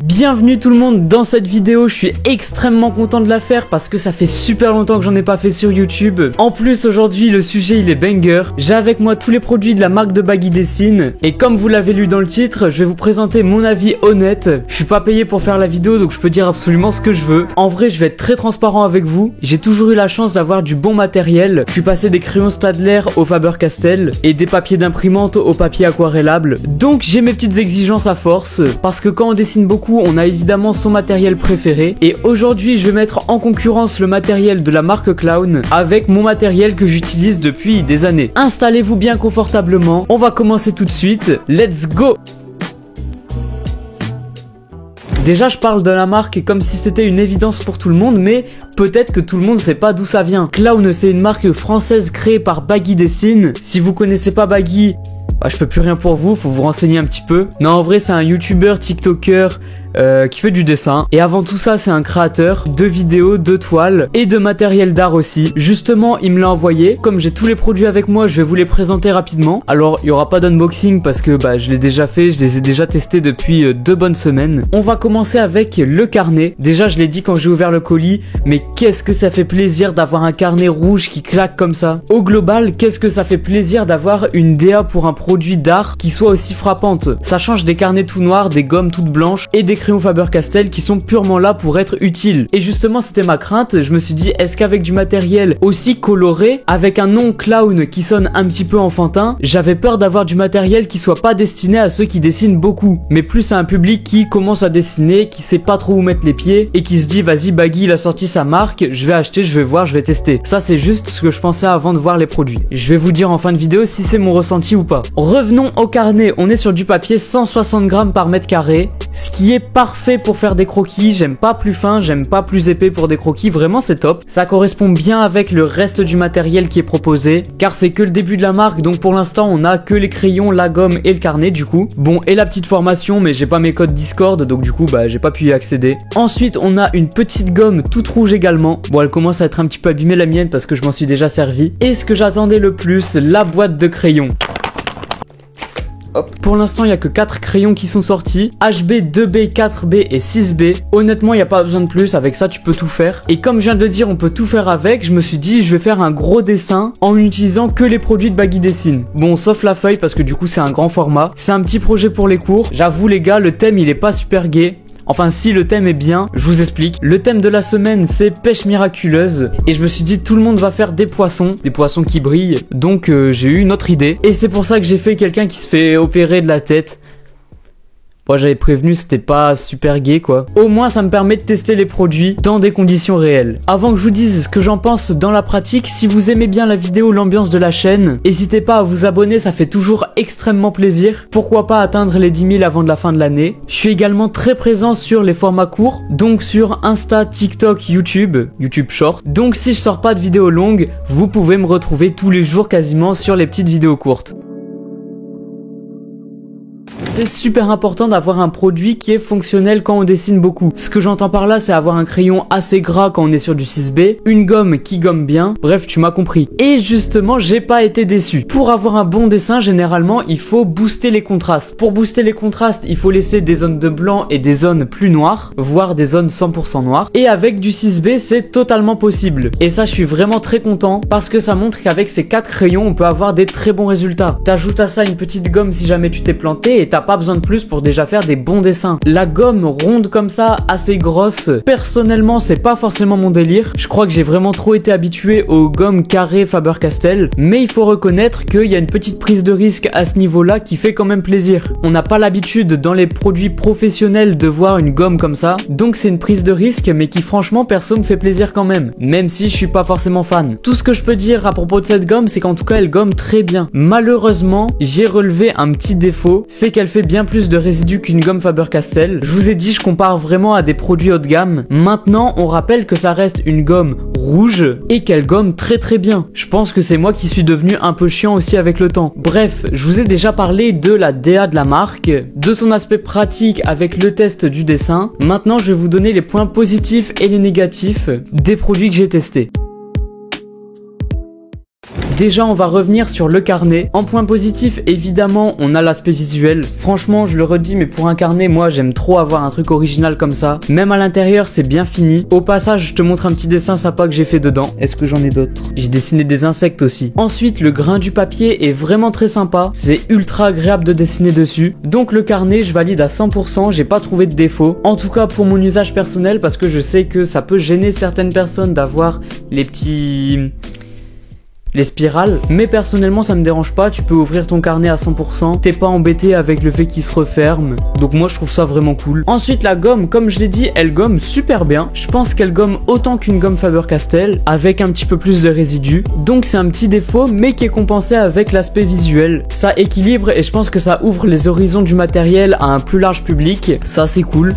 Bienvenue tout le monde dans cette vidéo, je suis extrêmement content de la faire parce que ça fait super longtemps que j'en ai pas fait sur YouTube. En plus aujourd'hui le sujet il est banger, j'ai avec moi tous les produits de la marque de Baggy Dessine et comme vous l'avez lu dans le titre, je vais vous présenter mon avis honnête. Je suis pas payé pour faire la vidéo donc je peux dire absolument ce que je veux. En vrai je vais être très transparent avec vous, j'ai toujours eu la chance d'avoir du bon matériel. Je suis passé des crayons Staedtler au Faber-Castell et des papiers d'imprimante au papier aquarellable. Donc j'ai mes petites exigences à force parce que quand on dessine beaucoup on a évidemment son matériel préféré et aujourd'hui je vais mettre en concurrence le matériel de la marque Clown avec mon matériel que j'utilise depuis des années. Installez-vous bien confortablement, on va commencer tout de suite, let's go! Déjà je parle de la marque comme si c'était une évidence pour tout le monde, mais peut-être que tout le monde sait pas d'où ça vient. Clown c'est une marque française créée par Baggy Dessine. Si vous connaissez pas Baggy, je peux plus rien pour vous, faut vous renseigner un petit peu. Non, en vrai c'est un youtubeur, tiktoker qui fait du dessin. Et avant tout ça c'est un créateur de vidéos, de toiles et de matériel d'art aussi. Justement il me l'a envoyé. Comme j'ai tous les produits avec moi, je vais vous les présenter rapidement. Alors il y aura pas d'unboxing parce que je l'ai déjà fait, je les ai déjà testés depuis 2 bonnes semaines. On va commencer avec le carnet. Déjà je l'ai dit quand j'ai ouvert le colis, mais qu'est-ce que ça fait plaisir d'avoir un carnet rouge qui claque comme ça. Au global, qu'est-ce que ça fait plaisir d'avoir une DA pour un produit d'art qui soit aussi frappante. Ça change des carnets tout noirs, des gommes toutes blanches et des crayons Faber-Castell qui sont purement là pour être utiles. Et justement c'était ma crainte, je me suis dit est-ce qu'avec du matériel aussi coloré, avec un nom Clown qui sonne un petit peu enfantin, j'avais peur d'avoir du matériel qui soit pas destiné à ceux qui dessinent beaucoup, mais plus à un public qui commence à dessiner, qui sait pas trop où mettre les pieds et qui se dit vas-y Baggy il a sorti sa marque, je vais acheter, je vais voir, je vais tester. Ça c'est juste ce que je pensais avant de voir les produits. Je vais vous dire en fin de vidéo si c'est mon ressenti ou pas. Revenons au carnet, on est sur du papier 160 grammes par mètre carré, ce qui est parfait pour faire des croquis. J'aime pas plus fin, j'aime pas plus épais pour des croquis, vraiment c'est top. Ça correspond bien avec le reste du matériel qui est proposé, car c'est que le début de la marque, donc pour l'instant on a que les crayons, la gomme et le carnet du coup. Bon, et la petite formation, mais j'ai pas mes codes Discord, donc du coup j'ai pas pu y accéder. Ensuite on a une petite gomme toute rouge également. Bon, elle commence à être un petit peu abîmée la mienne parce que je m'en suis déjà servi. Et ce que j'attendais le plus, la boîte de crayons. Hop. Pour l'instant il n'y a que 4 crayons qui sont sortis, HB, 2B, 4B et 6B. Honnêtement il n'y a pas besoin de plus, avec ça tu peux tout faire. Et comme je viens de le dire on peut tout faire avec, je me suis dit je vais faire un gros dessin en utilisant que les produits de Baggy Dessine. Bon sauf la feuille parce que du coup c'est un grand format. C'est un petit projet pour les cours. J'avoue les gars le thème il est pas super gai. Enfin si le thème est bien, je vous explique. Le thème de la semaine c'est pêche miraculeuse et je me suis dit tout le monde va faire des poissons qui brillent. Donc j'ai eu une autre idée et c'est pour ça que j'ai fait quelqu'un qui se fait opérer de la tête. Moi j'avais prévenu c'était pas super gai quoi. Au moins ça me permet de tester les produits dans des conditions réelles. Avant que je vous dise ce que j'en pense dans la pratique, si vous aimez bien la vidéo, l'ambiance de la chaîne, n'hésitez pas à vous abonner, ça fait toujours extrêmement plaisir. Pourquoi pas atteindre les 10 000 avant de la fin de l'année. Je suis également très présent sur les formats courts, donc sur Insta, TikTok, YouTube Short. Donc si je sors pas de vidéos longues, vous pouvez me retrouver tous les jours quasiment sur les petites vidéos courtes. C'est super important d'avoir un produit qui est fonctionnel quand on dessine beaucoup. Ce que j'entends par là, c'est avoir un crayon assez gras quand on est sur du 6B, une gomme qui gomme bien, bref, tu m'as compris. Et justement, j'ai pas été déçu. Pour avoir un bon dessin, généralement, il faut booster les contrastes. Pour booster les contrastes, il faut laisser des zones de blanc et des zones plus noires, voire des zones 100% noires. Et avec du 6B, c'est totalement possible. Et ça, je suis vraiment très content parce que ça montre qu'avec ces 4 crayons, on peut avoir des très bons résultats. T'ajoutes à ça une petite gomme si jamais tu t'es planté et t'as pas besoin de plus pour déjà faire des bons dessins. La gomme ronde comme ça, assez grosse, personnellement c'est pas forcément mon délire. Je crois que j'ai vraiment trop été habitué aux gommes carrées Faber-Castell, mais il faut reconnaître qu'il y a une petite prise de risque à ce niveau-là qui fait quand même plaisir. On n'a pas l'habitude dans les produits professionnels de voir une gomme comme ça, donc c'est une prise de risque mais qui franchement perso me fait plaisir quand même si je suis pas forcément fan. Tout ce que je peux dire à propos de cette gomme, c'est qu'en tout cas elle gomme très bien. Malheureusement, j'ai relevé un petit défaut, c'est qu'elle fait bien plus de résidus qu'une gomme Faber-Castell. Je vous ai dit, je compare vraiment à des produits haut de gamme. Maintenant, on rappelle que ça reste une gomme rouge et qu'elle gomme très très bien. Je pense que c'est moi qui suis devenu un peu chiant aussi avec le temps. Bref, je vous ai déjà parlé de la DA de la marque, de son aspect pratique avec le test du dessin. Maintenant, je vais vous donner les points positifs et les négatifs des produits que j'ai testés. Déjà on va revenir sur le carnet. En point positif évidemment on a l'aspect visuel. Franchement je le redis mais pour un carnet moi j'aime trop avoir un truc original comme ça. Même à l'intérieur c'est bien fini. Au passage je te montre un petit dessin sympa que j'ai fait dedans. Est-ce que j'en ai d'autres? J'ai dessiné des insectes aussi. Ensuite le grain du papier est vraiment très sympa. C'est ultra agréable de dessiner dessus. Donc le carnet je valide à 100%. J'ai pas trouvé de défaut. En tout cas pour mon usage personnel parce que je sais que ça peut gêner certaines personnes d'avoir les spirales, mais personnellement ça me dérange pas, tu peux ouvrir ton carnet à 100%, t'es pas embêté avec le fait qu'il se referme, donc moi je trouve ça vraiment cool. Ensuite la gomme, comme je l'ai dit, elle gomme super bien, je pense qu'elle gomme autant qu'une gomme Faber-Castell, avec un petit peu plus de résidus, donc c'est un petit défaut mais qui est compensé avec l'aspect visuel. Ça équilibre et je pense que ça ouvre les horizons du matériel à un plus large public, ça c'est cool.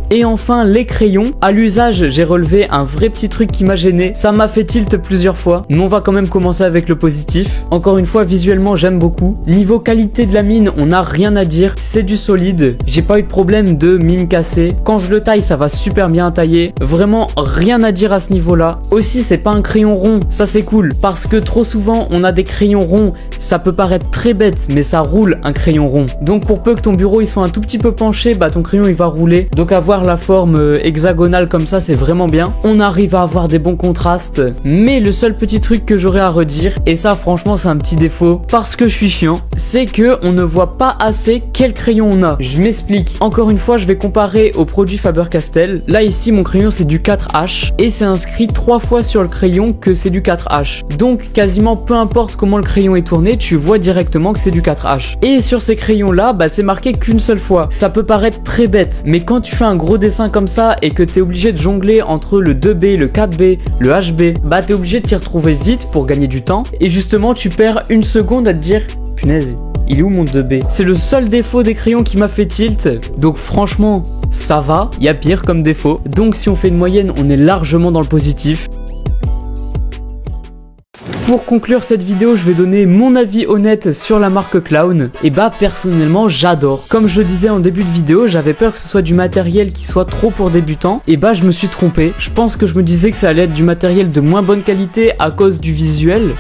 Et enfin les crayons, à l'usage j'ai relevé un vrai petit truc qui m'a gêné, ça m'a fait tilt plusieurs fois, mais on va quand même commencer avec le positif. Encore une fois visuellement j'aime beaucoup. Niveau qualité de la mine on n'a rien à dire, c'est du solide, j'ai pas eu de problème de mine cassée, quand je le taille ça va super bien tailler, vraiment rien à dire à ce niveau là. Aussi c'est pas un crayon rond, ça c'est cool, parce que trop souvent on a des crayons ronds, ça peut paraître très bête mais ça roule un crayon rond, donc pour peu que ton bureau il soit un tout petit peu penché, bah ton crayon il va rouler, donc avoir la forme hexagonale comme ça c'est vraiment bien. On arrive à avoir des bons contrastes, mais le seul petit truc que j'aurais à redire, et ça franchement c'est un petit défaut parce que je suis chiant, c'est que on ne voit pas assez quel crayon on a. Je m'explique, encore une fois je vais comparer au produit Faber-Castell. Là ici mon crayon c'est du 4H et c'est inscrit 3 fois sur le crayon que c'est du 4H, donc quasiment peu importe comment le crayon est tourné, tu vois directement que c'est du 4H. Et sur ces crayons là bah c'est marqué qu'une seule fois. Ça peut paraître très bête, mais quand tu fais un gros dessin comme ça et que t'es obligé de jongler entre le 2B, le 4B, le HB, bah t'es obligé de t'y retrouver vite pour gagner du temps, et justement tu perds une seconde à te dire punaise, il est où mon 2B? C'est le seul défaut des crayons qui m'a fait tilt, donc franchement ça va, il y a pire comme défaut, donc si on fait une moyenne on est largement dans le positif. Pour conclure cette vidéo, je vais donner mon avis honnête sur la marque Clown. Et bah personnellement j'adore. Comme je le disais en début de vidéo, j'avais peur que ce soit du matériel qui soit trop pour débutants. Et bah je me suis trompé. Je pense que je me disais que ça allait être du matériel de moins bonne qualité à cause du visuel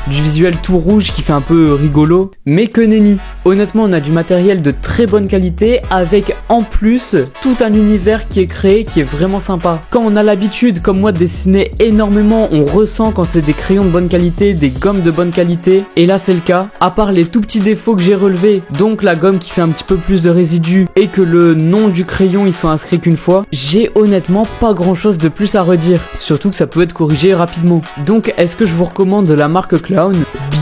tout rouge qui fait un peu rigolo. Mais que nenni. Honnêtement on a du matériel de très bonne qualité avec en plus tout un univers qui est créé qui est vraiment sympa. Quand on a l'habitude comme moi de dessiner énormément, on ressent quand c'est des crayons de bonne qualité, des gommes de bonne qualité, et là c'est le cas, à part les tout petits défauts que j'ai relevés, donc la gomme qui fait un petit peu plus de résidus et que le nom du crayon ils sont inscrits qu'une fois, j'ai honnêtement pas grand chose de plus à redire, surtout que ça peut être corrigé rapidement. Donc est-ce que je vous recommande la marque Clown?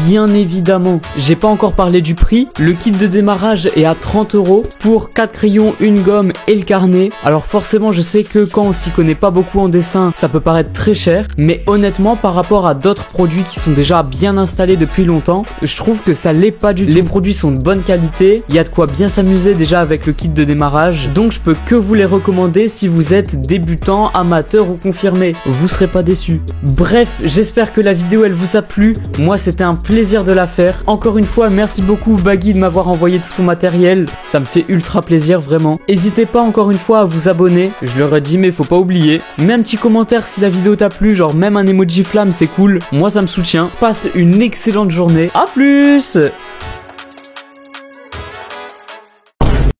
Bien évidemment. J'ai pas encore parlé du prix, le kit de démarrage est à 30 € pour 4 crayons, une gomme et le carnet. Alors forcément je sais que quand on s'y connaît pas beaucoup en dessin, ça peut paraître très cher, mais honnêtement par rapport à d'autres produits qui sont déjà bien installés depuis longtemps, je trouve que ça l'est pas du tout. Les produits sont de bonne qualité, il y a de quoi bien s'amuser déjà avec le kit de démarrage, donc je peux que vous les recommander si vous êtes débutant, amateur ou confirmé, vous serez pas déçus. Bref, j'espère que la vidéo elle vous a plu, moi c'était un plaisir de la faire. Encore une fois merci beaucoup Baggy de m'avoir envoyé tout ton matériel, ça me fait ultra plaisir vraiment. N'hésitez pas encore une fois à vous abonner, je le redis mais faut pas oublier. Mets un petit commentaire si la vidéo t'a plu, genre même un emoji flamme c'est cool, moi ça me soutient. Passe une excellente journée, à plus!